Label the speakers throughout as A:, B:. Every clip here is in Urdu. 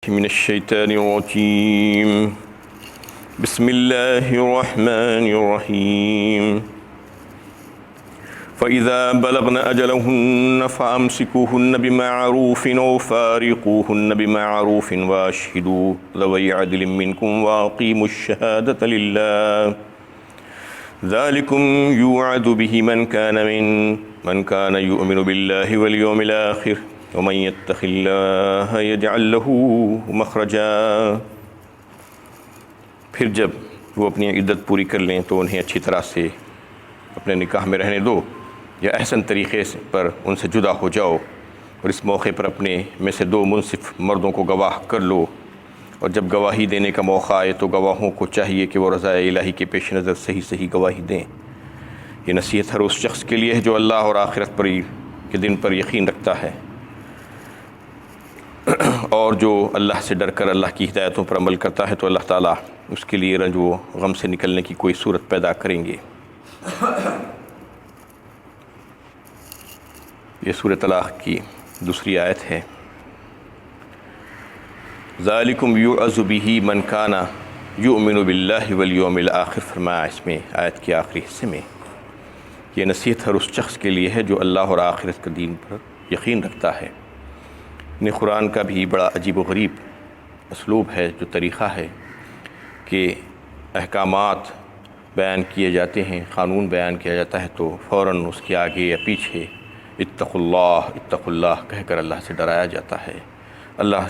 A: من الشیطان الرجیم بسم اللہ الرحمن الرحیم فَإِذَا بَلَغْنَ أَجَلَهُنَّ فَأَمْسِكُوهُنَّ بِمَعْرُوفٍ أَوْ فَارِقُوهُنَّ بِمَعْرُوفٍ وَأَشْهِدُوا ذَوَيْ عَدْلٍ مِّنكُمْ وَأَقِيمُوا الشَّهَادَةَ لِلَّهِ ذَلِكُمْ يُوعَظُ بِهِ مَنْ كَانَ يُؤْمِنُ بِاللَّهِ وَالْيَوْمِ الْآخِرِ وَمَنْ يَتَّقِ اللَّهَ يَجْعَلْ لَهُ مَخْرَجًا۔ پھر جب وہ اپنی عدت پوری کر لیں تو انہیں اچھی طرح سے اپنے نکاح میں رہنے دو یا احسن طریقے پر ان سے جدا ہو جاؤ، اور اس موقع پر اپنے میں سے 2 منصف مردوں کو گواہ کر لو، اور جب گواہی دینے کا موقع آئے تو گواہوں کو چاہیے کہ وہ رضائے الہی کے پیش نظر صحیح گواہی دیں۔ یہ نصیحت ہر اس شخص کے لیے ہے جو اللہ اور آخرت کے دن پر یقین رکھتا ہے اور جو اللہ سے ڈر کر اللہ کی ہدایتوں پر عمل کرتا ہے، تو اللہ تعالیٰ اس کے لیے رنج و غم سے نکلنے کی کوئی صورت پیدا کریں گے۔ یہ سورۃ طلاق کی دوسری آیت ہے۔ ذالکم یوعظ بہ من کان یؤمن باللہ والیوم الآخر فرمایا اس میں آیت کے آخری حصے میں۔ یہ نصیحت ہر اس شخص کے لیے ہے جو اللہ اور آخرت کے دین پر یقین رکھتا ہے۔ قرآن کا بھی بڑا عجیب و غریب اسلوب ہے، جو طریقہ ہے کہ احکامات بیان کیے جاتے ہیں، قانون بیان کیا جاتا ہے تو فوراً اس کے آگے یا پیچھے اتقوا اللہ کہہ کر اللہ سے ڈرایا جاتا ہے۔ اللہ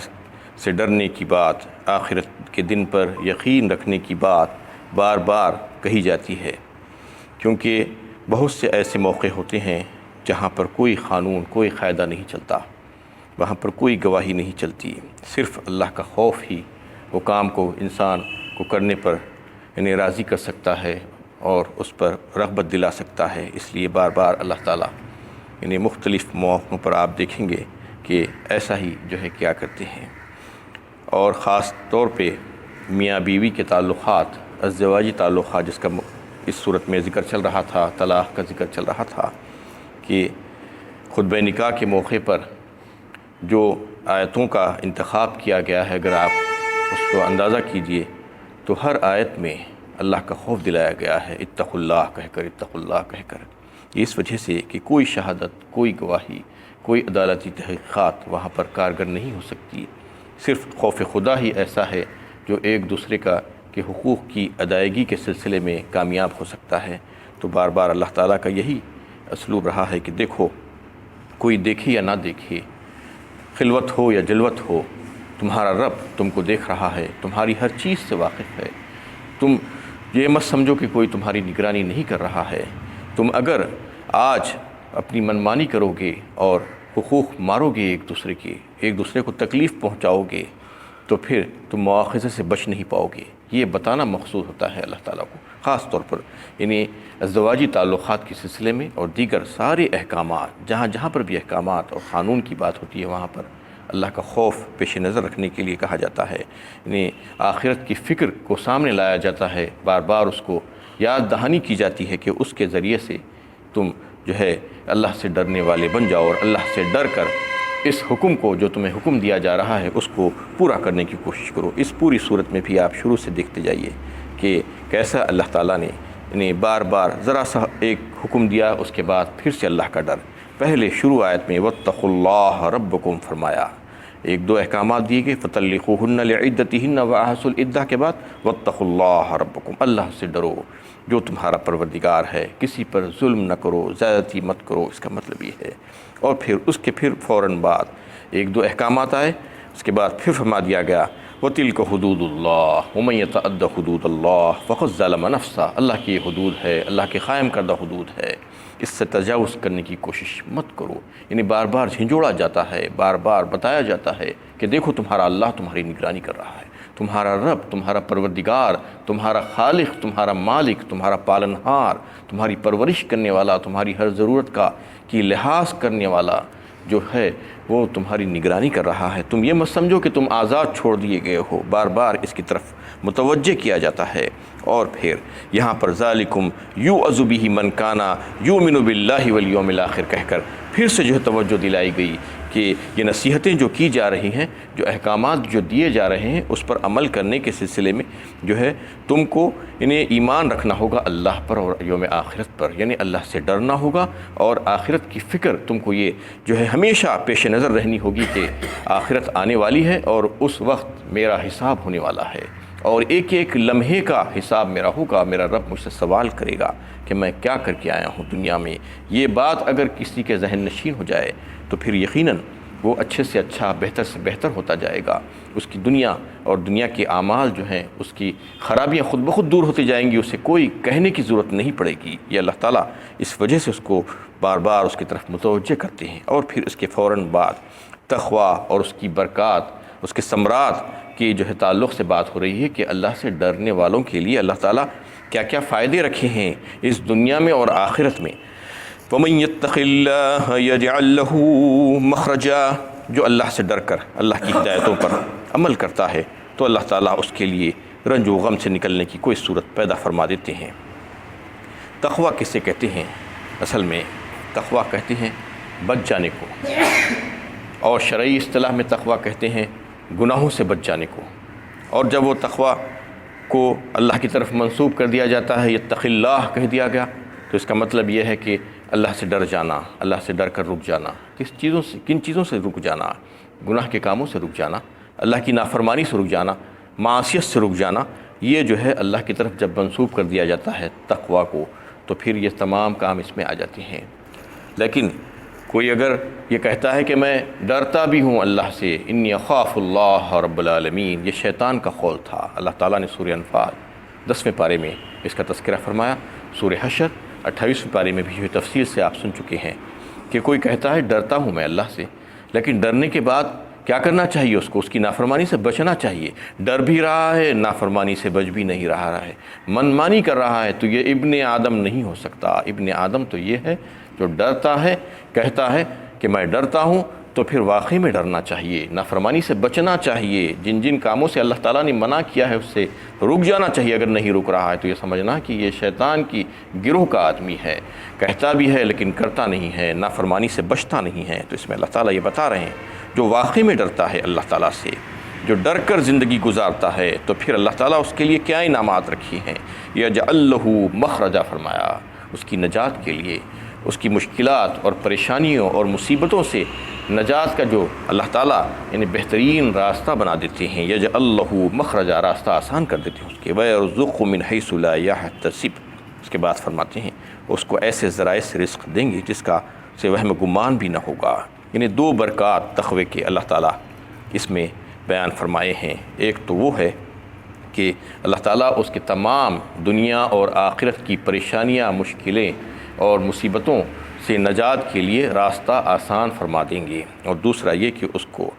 A: سے ڈرنے کی بات، آخرت کے دن پر یقین رکھنے کی بات بار بار کہی جاتی ہے، کیونکہ بہت سے ایسے موقع ہوتے ہیں جہاں پر کوئی قانون، کوئی قاعدہ نہیں چلتا، وہاں پر کوئی گواہی نہیں چلتی، صرف اللہ کا خوف ہی وہ کام کو انسان کو کرنے پر انہیں راضی کر سکتا ہے اور اس پر رغبت دلا سکتا ہے۔ اس لیے بار بار اللہ تعالیٰ انہیں مختلف موقعوں پر آپ دیکھیں گے کہ ایسا ہی جو ہے کیا کرتے ہیں، اور خاص طور پہ میاں بیوی کے تعلقات، ازدواجی تعلقات، جس کا اس صورت میں ذکر چل رہا تھا، طلاق کا ذکر چل رہا تھا، کہ خطبہ نکاح کے موقع پر جو آیتوں کا انتخاب کیا گیا ہے، اگر آپ اس کو اندازہ کیجئے تو ہر آیت میں اللہ کا خوف دلایا گیا ہے، اتقوا اللہ کہہ کر، اس وجہ سے کہ کوئی شہادت، کوئی گواہی، کوئی عدالتی تحقیقات وہاں پر کارگر نہیں ہو سکتی۔ صرف خوف خدا ہی ایسا ہے جو ایک دوسرے کے حقوق کی ادائیگی کے سلسلے میں کامیاب ہو سکتا ہے۔ تو بار بار اللہ تعالیٰ کا یہی اسلوب رہا ہے کہ دیکھو، کوئی دیکھے یا نہ دیکھے، خلوت ہو یا جلوت ہو، تمہارا رب تم کو دیکھ رہا ہے، تمہاری ہر چیز سے واقف ہے۔ تم یہ مت سمجھو کہ کوئی تمہاری نگرانی نہیں کر رہا ہے۔ تم اگر آج اپنی منمانی کرو گے اور حقوق مارو گے ایک دوسرے کو تکلیف پہنچاؤ گے، تو پھر تم مواخذے سے بچ نہیں پاؤ گے۔ یہ بتانا مقصود ہوتا ہے اللہ تعالیٰ کو، خاص طور پر یعنی ازدواجی تعلقات کے سلسلے میں، اور دیگر سارے احکامات، جہاں پر بھی احکامات اور قانون کی بات ہوتی ہے وہاں پر اللہ کا خوف پیش نظر رکھنے کے لیے کہا جاتا ہے، یعنی آخرت کی فکر کو سامنے لایا جاتا ہے، بار بار اس کو یاد دہانی کی جاتی ہے کہ اس کے ذریعے سے تم جو ہے اللہ سے ڈرنے والے بن جاؤ، اور اللہ سے ڈر کر اس حکم کو جو تمہیں حکم دیا جا رہا ہے اس کو پورا کرنے کی کوشش کرو۔ اس پوری صورت میں بھی آپ شروع سے دیکھتے جائیے کہ کیسا اللہ تعالیٰ نے انہیں بار بار ذرا سا ایک حکم دیا، اس کے بعد پھر سے اللہ کا ڈر۔ پہلے شروع آیت میں واتقوا اللہ ربکم فرمایا، 1-2 احکامات دیے گئے، فطلقوہن لعدتہن واحصوا العدہ کے بعد واتقوا اللہ ربکم، اللہ سے ڈرو جو تمہارا پروردگار ہے، کسی پر ظلم نہ کرو، زیادتی مت کرو، اس کا مطلب یہ ہے۔ اور پھر اس کے فوراً بعد 1-2 احکامات آئے، اس کے بعد پھر فرما دیا گیا وَتِلْكَ حُدُودُ اللَّهِ وَمَن يَتَعَدَّ حُدُودَ اللَّهِ فَقَدْ ظَلَمَ نَفْسَهُ، اللہ کی یہ حدود ہے، اللہ کے قائم کردہ حدود ہے، اس سے تجاوز کرنے کی کوشش مت کرو۔ یعنی بار بار جھنجھوڑا جاتا ہے، بار بار بتایا جاتا ہے کہ دیکھو تمہارا اللہ تمہاری نگرانی کر رہا ہے، تمہارا رب، تمہارا پروردگار، تمہارا خالق، تمہارا مالک، تمہارا پالنہار، تمہاری پرورش کرنے والا، تمہاری ہر ضرورت کی لحاظ کرنے والا جو ہے وہ تمہاری نگرانی کر رہا ہے۔ تم یہ مت سمجھو کہ تم آزاد چھوڑ دیے گئے ہو، بار بار اس کی طرف متوجہ کیا جاتا ہے۔ اور پھر یہاں پر ذالکم یوعظ بہ من کان یؤمن باللہ والیوم الآخر کہہ کر پھر سے جو ہے توجہ دلائی گئی کہ یہ نصیحتیں جو کی جا رہی ہیں، جو احکامات جو دیے جا رہے ہیں، اس پر عمل کرنے کے سلسلے میں جو ہے تم کو انہیں ایمان رکھنا ہوگا اللہ پر اور یوم آخرت پر، یعنی اللہ سے ڈرنا ہوگا اور آخرت کی فکر تم کو یہ جو ہے ہمیشہ پیش نظر رہنی ہوگی کہ آخرت آنے والی ہے اور اس وقت میرا حساب ہونے والا ہے اور ایک ایک لمحے کا حساب میرا ہوگا، میرا رب مجھ سے سوال کرے گا کہ میں کیا کر کے آیا ہوں دنیا میں۔ یہ بات اگر کسی کے ذہن نشین ہو جائے تو پھر یقیناً وہ اچھے سے اچھا، بہتر سے بہتر ہوتا جائے گا، اس کی دنیا اور دنیا کے اعمال جو ہیں اس کی خرابیاں خود بخود دور ہوتی جائیں گی، اسے کوئی کہنے کی ضرورت نہیں پڑے گی۔ یہ اللہ تعالیٰ اس وجہ سے اس کو بار بار اس کی طرف متوجہ کرتے ہیں۔ اور پھر اس کے فوراً بعد تقویٰ اور اس کی برکات، اس کے ثمرات کی جو ہے تعلق سے بات ہو رہی ہے کہ اللہ سے ڈرنے والوں کے لیے اللہ تعالیٰ کیا کیا فائدے رکھے ہیں اس دنیا میں اور آخرت میں۔ وَمَن يَتَّقِ اللَّهَ يَجْعَل لَّهُ مَخْرَجًا، جو اللہ سے ڈر کر اللہ کی ہدایتوں پر عمل کرتا ہے تو اللہ تعالیٰ اس کے لیے رنج و غم سے نکلنے کی کوئی صورت پیدا فرما دیتے ہیں۔ تقویٰ کسے کہتے ہیں؟ اصل میں تقویٰ کہتے ہیں بچ جانے کو، اور شرعی اصطلاح میں تقویٰ کہتے ہیں گناہوں سے بچ جانے کو۔ اور جب وہ تقویٰ کو اللہ کی طرف منسوب کر دیا جاتا ہے، یتق اللہ کہہ دیا گیا، تو اس کا مطلب یہ ہے کہ اللہ سے ڈر جانا، اللہ سے ڈر کر رک جانا۔ کن چیزوں سے رک جانا؟ گناہ کے کاموں سے رک جانا، اللہ کی نافرمانی سے رک جانا، معصیت سے رک جانا۔ یہ جو ہے اللہ کی طرف جب منسوب کر دیا جاتا ہے تقویٰ کو تو پھر یہ تمام کام اس میں آ جاتے ہیں۔ لیکن کوئی اگر یہ کہتا ہے کہ میں ڈرتا بھی ہوں اللہ سے، انی اخاف اللہ رب العالمین، یہ شیطان کا قول تھا۔ اللہ تعالیٰ نے سورہ انفال 10ویں پارے میں اس کا تذکرہ فرمایا، سورہ حشر 28ویں پارے میں بھی یہ تفصیل سے آپ سن چکے ہیں کہ کوئی کہتا ہے ڈرتا ہوں میں اللہ سے، لیکن ڈرنے کے بعد کیا کرنا چاہیے اس کو؟ اس کی نافرمانی سے بچنا چاہیے۔ ڈر بھی رہا ہے، نافرمانی سے بچ بھی نہیں رہا ہے، من مانی کر رہا ہے، تو یہ ابن آدم نہیں ہو سکتا۔ ابن آدم تو یہ ہے جو ڈرتا ہے، کہتا ہے کہ میں ڈرتا ہوں، تو پھر واقعی میں ڈرنا چاہیے، نافرمانی سے بچنا چاہیے، جن جن کاموں سے اللہ تعالیٰ نے منع کیا ہے اس سے رک جانا چاہیے۔ اگر نہیں رک رہا ہے تو یہ سمجھنا کہ یہ شیطان کی گروہ کا آدمی ہے، کہتا بھی ہے لیکن کرتا نہیں ہے، نافرمانی سے بچتا نہیں ہے۔ تو اس میں اللہ تعالیٰ یہ بتا رہے ہیں جو واقعی میں ڈرتا ہے اللہ تعالیٰ سے، جو ڈر کر زندگی گزارتا ہے، تو پھر اللہ تعالیٰ اس کے لیے کیا انعامات رکھی ہیں۔ یجعل لہ مخرجا فرمایا، اس کی نجات کے لیے، اس کی مشکلات اور پریشانیوں اور مصیبتوں سے نجات کا جو اللہ تعالیٰ یعنی بہترین راستہ بنا دیتے ہیں۔ یجعل لہ مخرجا، راستہ آسان کر دیتے ہیں اس کے۔ وَيَرْزُقْهُ مِنْ حَيْثُ لَا يَحْتَسِبُ، اس کے بعد فرماتے ہیں اس کو ایسے ذرائع سے رزق دیں گے جس کا سے وہم گمان بھی نہ ہوگا۔ یعنی دو برکات تقوی کے اللہ تعالیٰ اس میں بیان فرمائے ہیں۔ ایک تو وہ ہے کہ اللہ تعالیٰ اس کے تمام دنیا اور آخرت کی پریشانیاں، مشکلیں اور مصیبتوں سے نجات کے لیے راستہ آسان فرما دیں گے، اور دوسرا یہ کہ اس کو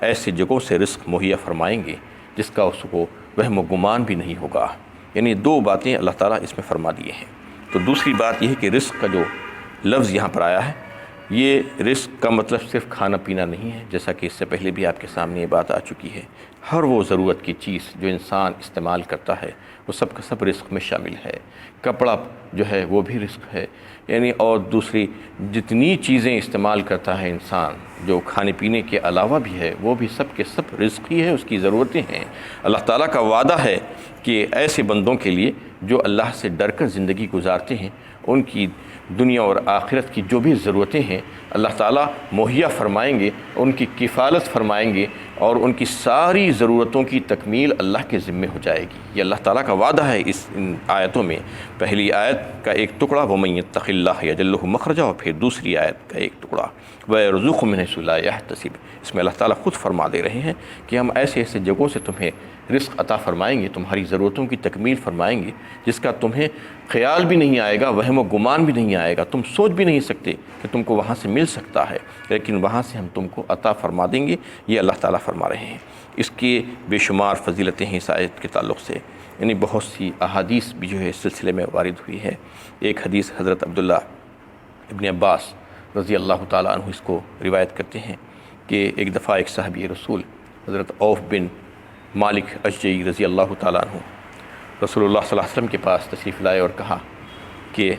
A: ایسے جگہوں سے رزق مہیا فرمائیں گے جس کا اس کو وہم و گمان بھی نہیں ہوگا۔ یعنی دو باتیں اللہ تعالیٰ اس میں فرما دیے ہیں۔ تو دوسری بات یہ ہے کہ رزق کا جو لفظ یہاں پر آیا ہے، یہ رزق کا مطلب صرف کھانا پینا نہیں ہے، جیسا کہ اس سے پہلے بھی آپ کے سامنے یہ بات آ چکی ہے۔ ہر وہ ضرورت کی چیز جو انسان استعمال کرتا ہے وہ سب کا سب رزق میں شامل ہے۔ کپڑا جو ہے وہ بھی رزق ہے، یعنی اور دوسری جتنی چیزیں استعمال کرتا ہے انسان جو کھانے پینے کے علاوہ بھی ہے، وہ بھی سب کے سب رزق ہی ہے، اس کی ضرورتیں ہیں۔ اللہ تعالیٰ کا وعدہ ہے کہ ایسے بندوں کے لیے جو اللہ سے ڈر کر زندگی گزارتے ہیں، ان کی دنیا اور آخرت کی جو بھی ضرورتیں ہیں اللہ تعالیٰ مہیا فرمائیں گے، ان کی کفالت فرمائیں گے، اور ان کی ساری ضرورتوں کی تکمیل اللہ کے ذمے ہو جائے گی۔ یہ اللہ تعالیٰ کا وعدہ ہے ان آیتوں میں۔ پہلی آیت کا ایک ٹکڑا وَمَن يَتَّقِ اللَّهَ يَجْعَل لَّهُ مَخْرَجًا، اور پھر دوسری آیت کا ایک ٹکڑا وَيَرْزُقْهُ مِنْ حَيْثُ لَا يَحْتَسِبُ۔ اس میں اللہ تعالیٰ خود فرما دے رہے ہیں کہ ہم ایسے ایسے جگہوں سے تمہیں رزق عطا فرمائیں گے، تمہاری ضرورتوں کی تکمیل فرمائیں گے جس کا تمہیں خیال بھی نہیں آئے گا، وہم و گمان بھی نہیں آئے گا، تم سوچ بھی نہیں سکتے کہ تم کو وہاں سے مل سکتا ہے، لیکن وہاں سے ہم تم کو عطا فرما دیں گے۔ یہ اللہ تعالیٰ فرما رہے ہیں۔ اس کے بے شمار فضیلتیں ہیں اس آیت کے تعلق سے، یعنی بہت سی احادیث بھی جو ہے اس سلسلے میں وارد ہوئی ہے۔ ایک حدیث حضرت عبداللہ ابن عباس رضی اللہ تعالیٰ عنہ اس کو روایت کرتے ہیں کہ ایک دفعہ ایک صحابی رسول حضرت عوف بن مالک اشجعی رضی اللہ تعالیٰ عنہ رسول اللہ صلی اللہ علیہ وسلم کے پاس تشریف لائے اور کہا کہ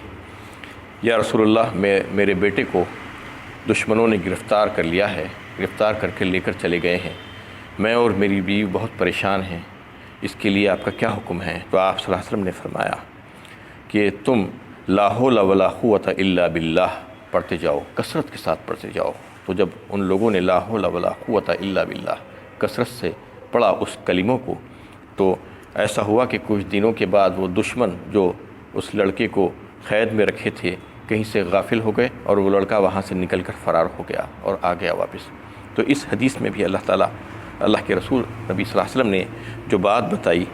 A: یا رسول اللہ، میں میرے بیٹے کو دشمنوں نے گرفتار کر لیا ہے، گرفتار کر کے لے کر چلے گئے ہیں، میں اور میری بیوی بہت پریشان ہیں، اس کے لیے آپ کا کیا حکم ہے؟ تو آپ صلی اللہ علیہ وسلم نے فرمایا کہ تم لا حول ولا قوت الا باللہ پڑھتے جاؤ، کثرت کے ساتھ پڑھتے جاؤ۔ تو جب ان لوگوں نے لا حول ولا قوت الا باللہ کثرت سے پڑھا اس کلموں کو، تو ایسا ہوا کہ کچھ دنوں کے بعد وہ دشمن جو اس لڑکے کو قید میں رکھے تھے کہیں سے غافل ہو گئے، اور وہ لڑکا وہاں سے نکل کر فرار ہو گیا اور آ گیا واپس۔ تو اس حدیث میں بھی اللہ کے رسول نبی صلی اللہ علیہ وسلم نے جو بات بتائی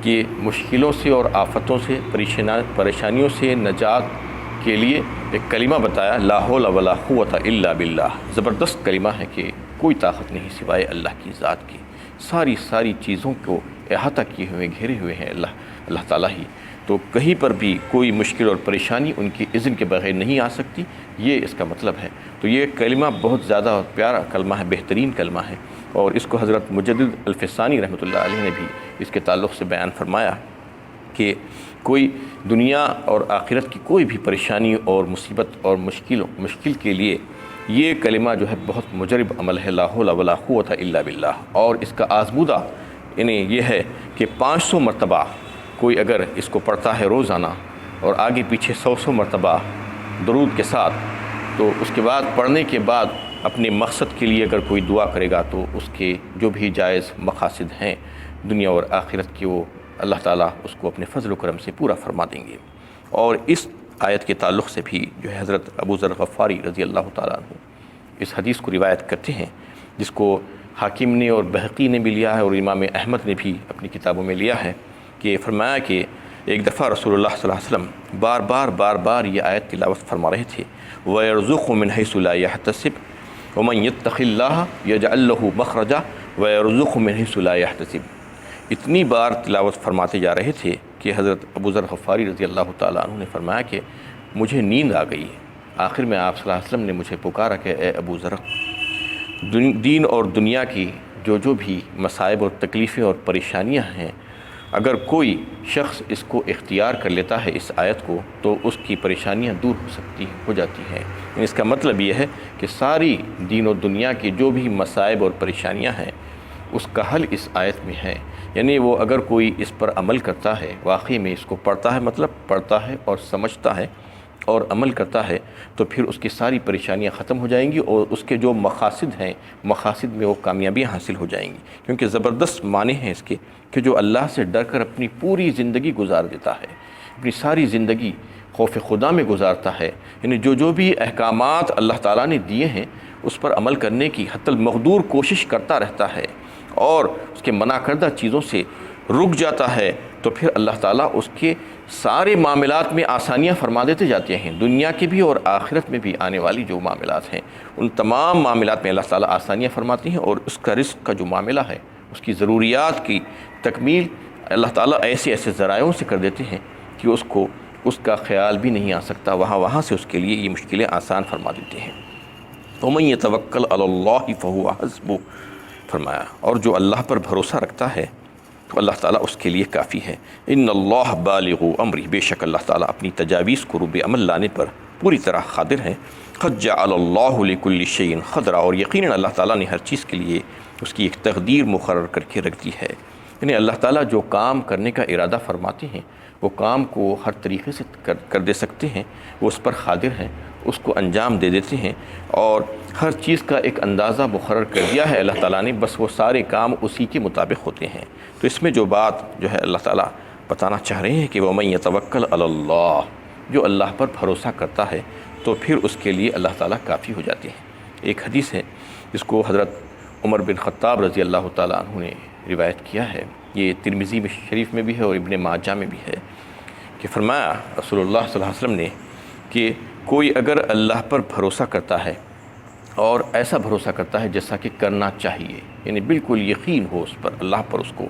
A: کہ مشکلوں سے اور آفتوں سے، پریشانیوں سے نجات کے لیے ایک کلمہ بتایا، لا حول ولا قوت الا باللہ۔ زبردست کلمہ ہے کہ کوئی طاقت نہیں سوائے اللہ کی ذات کی، ساری چیزوں کو احاطہ کیے ہوئے گھیرے ہوئے ہیں اللہ تعالیٰ ہی، تو کہیں پر بھی کوئی مشکل اور پریشانی ان کی اذن کے بغیر نہیں آ سکتی، یہ اس کا مطلب ہے۔ تو یہ کلمہ بہت زیادہ پیارا کلمہ ہے، بہترین کلمہ ہے، اور اس کو حضرت مجدد الفسانی رحمۃ اللہ علیہ نے بھی اس کے تعلق سے بیان فرمایا کہ کوئی دنیا اور آخرت کی کوئی بھی پریشانی اور مصیبت اور مشکل کے لیے یہ کلمہ جو ہے بہت مجرب عمل ہے، لا حول ولا قوت الا باللہ، اور اس کا آزمودہ یہ ہے کہ 500 مرتبہ کوئی اگر اس کو پڑھتا ہے روزانہ اور آگے پیچھے 100 مرتبہ درود کے ساتھ، تو اس کے بعد پڑھنے کے بعد اپنے مقصد کے لیے اگر کوئی دعا کرے گا تو اس کے جو بھی جائز مقاصد ہیں دنیا اور آخرت کی، وہ اللہ تعالیٰ اس کو اپنے فضل و کرم سے پورا فرما دیں گے۔ اور اس آیت کے تعلق سے بھی جو ہے حضرت ابو ذر غفاری رضی اللہ تعالیٰ عنہ اس حدیث کو روایت کرتے ہیں، جس کو حاکم نے اور بہقی نے بھی لیا ہے اور امام احمد نے بھی اپنی کتابوں میں لیا ہے، کہ فرمایا کہ ایک دفعہ رسول اللہ صلی اللہ علیہ وسلم بار بار یہ آیت تلاوت فرما رہے تھے، وَيَرْزُقُهُ مِنْ حَيْثُ لَا يَحْتَسِبُ وَمَنْ يَتَّقِ اللَّهَ يَجْعَلْ لَهُ مَخْرَجًا وَيَرْزُقُهُ مِنْ حَيْثُ لَا يَحْتَسِبُ۔ اتنی بار تلاوت فرماتے جا رہے تھے کہ حضرت ابو ذر غفاری رضی اللہ تعالیٰ عنہ نے فرمایا کہ مجھے نیند آ گئی۔ آخر میں آپ صلی اللہ علیہ وسلم نے مجھے پکارا کہ اے ابو ذر، دین اور دنیا کی جو بھی مصائب اور تکلیفیں اور پریشانیاں ہیں، اگر کوئی شخص اس کو اختیار کر لیتا ہے اس آیت کو، تو اس کی پریشانیاں دور ہو جاتی ہیں۔ اس کا مطلب یہ ہے کہ ساری دین و دنیا کی جو بھی مصائب اور پریشانیاں ہیں اس کا حل اس آیت میں ہے۔ یعنی وہ اگر کوئی اس پر عمل کرتا ہے، واقعی میں اس کو پڑھتا ہے، مطلب پڑھتا ہے اور سمجھتا ہے اور عمل کرتا ہے، تو پھر اس کی ساری پریشانیاں ختم ہو جائیں گی، اور اس کے جو مقاصد ہیں، مقاصد میں وہ کامیابیاں حاصل ہو جائیں گی۔ کیونکہ زبردست معنی ہیں اس کے کہ جو اللہ سے ڈر کر اپنی پوری زندگی گزار دیتا ہے، اپنی ساری زندگی خوف خدا میں گزارتا ہے، یعنی جو بھی احکامات اللہ تعالیٰ نے دیے ہیں اس پر عمل کرنے کی حتی المقدور کوشش کرتا رہتا ہے اور اس کے منع کردہ چیزوں سے رک جاتا ہے، تو پھر اللہ تعالیٰ اس کے سارے معاملات میں آسانیاں فرما دیتے جاتے ہیں، دنیا کے بھی اور آخرت میں بھی آنے والی جو معاملات ہیں ان تمام معاملات میں اللہ تعالیٰ آسانیاں فرماتی ہیں، اور اس کا رزق کا جو معاملہ ہے، اس کی ضروریات کی تکمیل اللہ تعالیٰ ایسے ذرائعوں سے کر دیتے ہیں کہ اس کا خیال بھی نہیں آ سکتا، وہاں سے اس کے لیے یہ مشکلیں آسان فرما دیتے ہیں۔ وَمَن يَتَوَكَّلْ عَلَى اللَّهِ فَهُوَ حَسْبُهُ، فرمایا اور جو اللہ پر بھروسہ رکھتا ہے تو اللہ تعالیٰ اس کے لیے کافی ہے۔ ان اللہ بالغ امری، بے شک اللہ تعالیٰ اپنی تجاویز کو روب عمل لانے پر پوری طرح قادر ہیں۔ قد جعل اللہ لکل شیء قدرا، اور یقیناً اللہ تعالیٰ نے ہر چیز کے لیے اس کی ایک تقدیر مقرر کر کے رکھ دی ہے۔ یعنی اللہ تعالیٰ جو کام کرنے کا ارادہ فرماتے ہیں وہ کام کو ہر طریقے سے کر دے سکتے ہیں، وہ اس پر قادر ہیں، اس کو انجام دے دیتے ہیں، اور ہر چیز کا ایک اندازہ مقرر کر دیا ہے اللہ تعالیٰ نے، بس وہ سارے کام اسی کے مطابق ہوتے ہیں۔ تو اس میں جو بات جو ہے اللہ تعالیٰ بتانا چاہ رہے ہیں کہ وَمَن يَتَوَكَّلْ عَلَى اللَّهِ، جو اللہ پر بھروسہ کرتا ہے تو پھر اس کے لیے اللہ تعالیٰ کافی ہو جاتے ہیں۔ ایک حدیث ہے جس کو حضرت عمر بن خطاب رضی اللہ تعالیٰ عنہ نے روایت کیا ہے، یہ ترمذی شریف میں بھی ہے اور ابن ماجہ میں بھی ہے، کہ فرمایا رسول اللہ صلی اللہ علیہ وسلم نے کہ کوئی اگر اللہ پر بھروسہ کرتا ہے اور ایسا بھروسہ کرتا ہے جیسا کہ کرنا چاہیے، یعنی بالکل یقین ہو اس پر، اللہ پر اس کو،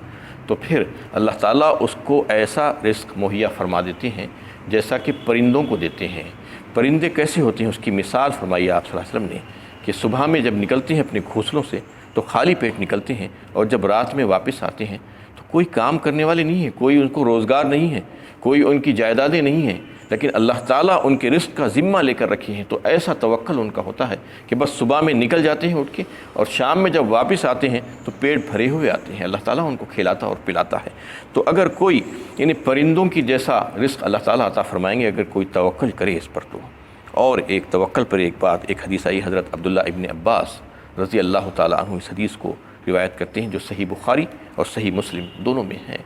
A: تو پھر اللہ تعالیٰ اس کو ایسا رزق مہیا فرما دیتے ہیں جیسا کہ پرندوں کو دیتے ہیں۔ پرندے کیسے ہوتے ہیں اس کی مثال فرمائی آپ صلی اللہ علیہ وسلم نے، کہ صبح میں جب نکلتے ہیں اپنے گھونسلوں سے تو خالی پیٹ نکلتے ہیں، اور جب رات میں واپس آتے ہیں تو کوئی کام کرنے والے نہیں ہیں، کوئی ان کو روزگار نہیں ہے، کوئی ان کی جائیدادیں نہیں ہیں، لیکن اللہ تعالیٰ ان کے رزق کا ذمہ لے کر رکھے ہیں، تو ایسا توکل ان کا ہوتا ہے کہ بس صبح میں نکل جاتے ہیں اٹھ کے، اور شام میں جب واپس آتے ہیں تو پیٹ بھرے ہوئے آتے ہیں، اللہ تعالیٰ ان کو کھلاتا اور پلاتا ہے۔ تو اگر کوئی یعنی پرندوں کی جیسا رزق اللہ تعالیٰ عطا فرمائیں گے اگر کوئی توکل کرے اس پر تو۔ اور ایک توکل پر ایک بات، ایک حدیث آئی، حضرت عبداللہ ابن عباس رضی اللہ تعالیٰ عنہ اس حدیث کو روایت کرتے ہیں جو صحیح بخاری اور صحیح مسلم دونوں میں ہے،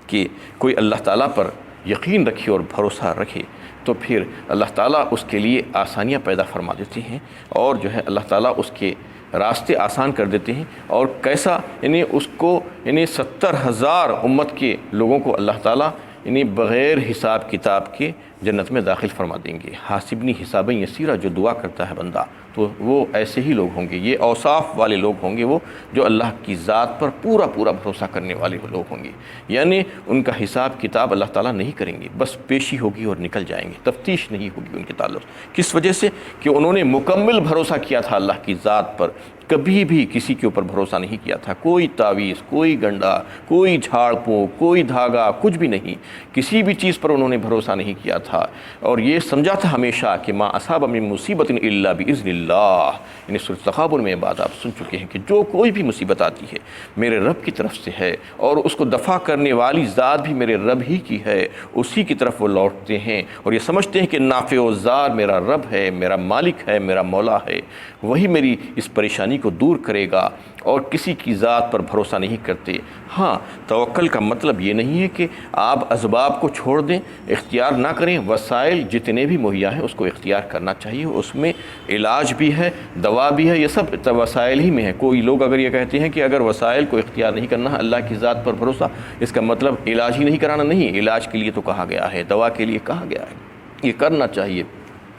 A: کہ کوئی اللہ تعالیٰ پر یقین رکھے اور بھروسہ رکھے تو پھر اللہ تعالیٰ اس کے لیے آسانیاں پیدا فرما دیتے ہیں، اور جو ہے اللہ تعالیٰ اس کے راستے آسان کر دیتے ہیں، اور کیسا یعنی اس کو یعنی 70,000 امت کے لوگوں کو اللہ تعالیٰ یعنی بغیر حساب کتاب کے جنت میں داخل فرما دیں گے۔ حاسبنی حسابا یسیرا جو دعا کرتا ہے بندہ، تو وہ ایسے ہی لوگ ہوں گے، یہ اوصاف والے لوگ ہوں گے وہ جو اللہ کی ذات پر پورا بھروسہ کرنے والے لوگ ہوں گے، یعنی ان کا حساب کتاب اللہ تعالیٰ نہیں کریں گے، بس پیشی ہوگی اور نکل جائیں گے، تفتیش نہیں ہوگی ان کے تعلق۔ کس وجہ سے؟ کہ انہوں نے مکمل بھروسہ کیا تھا اللہ کی ذات پر، کبھی بھی کسی کے اوپر بھروسہ نہیں کیا تھا، کوئی تعویذ، کوئی گنڈا، کوئی جھاڑ پھونک، کوئی دھاگا، کچھ بھی نہیں، کسی بھی چیز پر انہوں نے بھروسہ نہیں کیا تھا، اور یہ سمجھا تھا ہمیشہ کہ ما اصاب من مصیبت الا باذن اللہ، یعنی سورۃ تغابن میں بات آپ سن چکے ہیں کہ جو کوئی بھی مصیبت آتی ہے میرے رب کی طرف سے ہے، اور اس کو دفع کرنے والی ذات بھی میرے رب ہی کی ہے، اسی کی طرف وہ لوٹتے ہیں، اور یہ سمجھتے ہیں کہ نافع و ضار میرا رب ہے، میرا مالک ہے، میرا مولا ہے، وہی میری اس پریشانی کو دور کرے گا، اور کسی کی ذات پر بھروسہ نہیں کرتے۔ ہاں، توکل کا مطلب یہ نہیں ہے کہ آپ اسباب کو چھوڑ دیں، اختیار نہ کریں، وسائل جتنے بھی مہیا ہیں اس کو اختیار کرنا چاہیے، اس میں علاج بھی ہے، دوا بھی ہے، یہ سب وسائل ہی میں ہے۔ کوئی لوگ اگر یہ کہتے ہیں کہ اگر وسائل کو اختیار نہیں کرنا ہے، اللہ کی ذات پر بھروسہ، اس کا مطلب علاج ہی نہیں کرانا، نہیں، علاج کے لیے تو کہا گیا ہے، دوا کے لیے کہا گیا ہے، یہ کرنا چاہیے،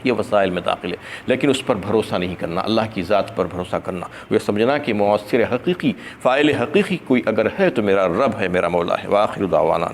A: یہ وسائل میں داخل ہے، لیکن اس پر بھروسہ نہیں کرنا، اللہ کی ذات پر بھروسہ کرنا، وہ سمجھنا کہ مؤثر حقیقی، فاعل حقیقی کوئی اگر ہے تو میرا رب ہے، میرا مولا ہے۔ وآخر دعوانا